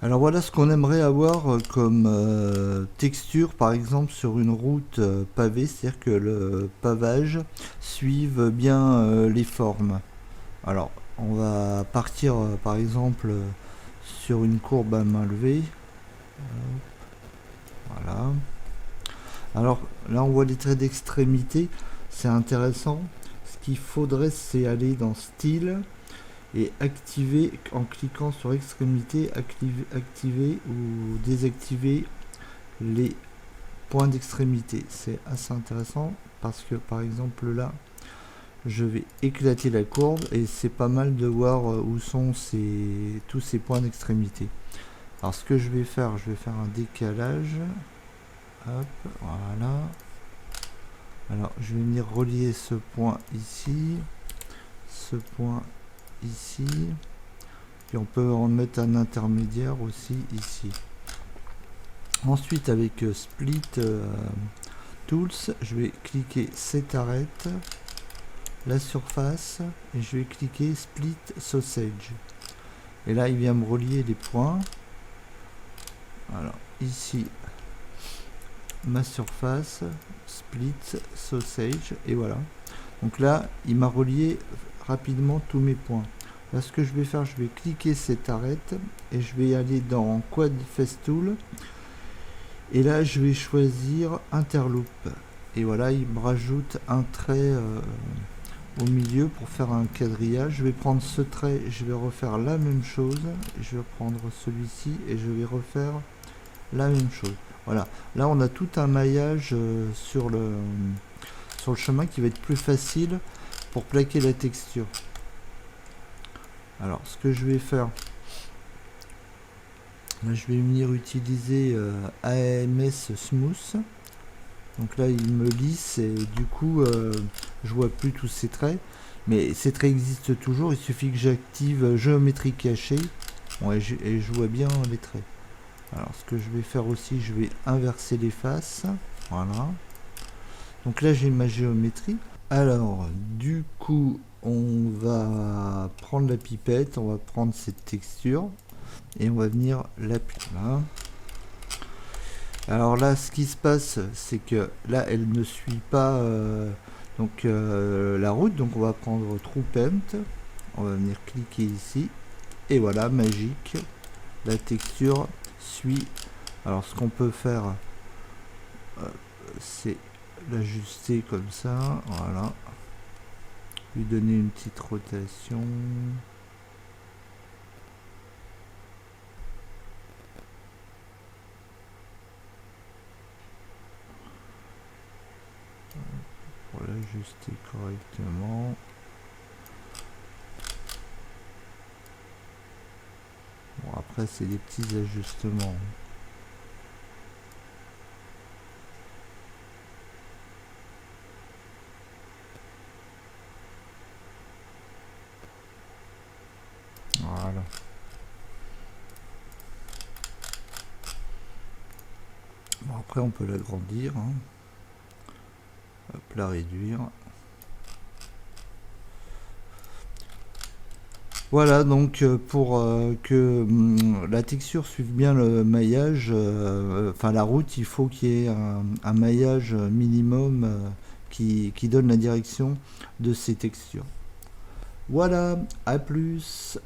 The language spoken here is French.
Alors voilà ce qu'on aimerait avoir comme texture par exemple sur une route pavée, c'est-à-dire que le pavage suive bien les formes. Alors on va partir par exemple sur une courbe à main levée. Voilà. Alors là on voit les traits d'extrémité, c'est intéressant. Ce qu'il faudrait c'est aller dans style et activer en cliquant sur extrémité, activer ou désactiver les points d'extrémité. C'est assez intéressant parce que par exemple là je vais éclater la courbe et c'est pas mal de voir où sont tous ces points d'extrémité. Alors ce que je vais faire un décalage. Hop, voilà. Alors je vais venir relier ce point ici, ce point ici, puis on peut en mettre un intermédiaire aussi ici. Ensuite avec Split Tools, je vais cliquer Set Arrête, la surface, et je vais cliquer Split Sausage. Et là il vient me relier les points. Alors ici ma surface, Split Sausage, et voilà. Donc là il m'a relié rapidement tous mes points. Là ce que je vais faire, je vais cliquer Set Arrête et je vais aller dans Quad Face Tool et là je vais choisir Interloop et voilà il me rajoute un trait au milieu pour faire un quadrillage. Je vais prendre ce trait, je vais refaire la même chose, je vais prendre celui-ci et je vais refaire la même chose. Voilà, là on a tout un maillage sur le chemin qui va être plus facile pour plaquer la texture. Alors ce que je vais faire, là je vais venir utiliser AMS Smooth. Donc là il me lisse et du coup je vois plus tous ces traits. Mais ces traits existent toujours, il suffit que j'active géométrie cachée. Bon, et je vois bien les traits. Alors ce que je vais faire aussi, je vais inverser les faces. Voilà. Donc là j'ai ma géométrie. Alors du coup on va prendre la pipette, on va prendre cette texture et on va venir l'appliquer là. Alors là ce qui se passe c'est que là elle ne suit pas la route, donc on va prendre True Paint, on va venir cliquer ici et voilà, magique, la texture suit. Alors ce qu'on peut faire c'est l'ajuster comme ça, voilà, lui donner une petite rotation. Pour l'ajuster correctement. Bon après c'est des petits ajustements. Voilà. Bon après on peut l'agrandir, hein. Hop, la réduire. Voilà, donc pour que la texture suive bien le maillage, enfin la route, il faut qu'il y ait un maillage minimum qui donne la direction de ces textures. Voilà, à plus.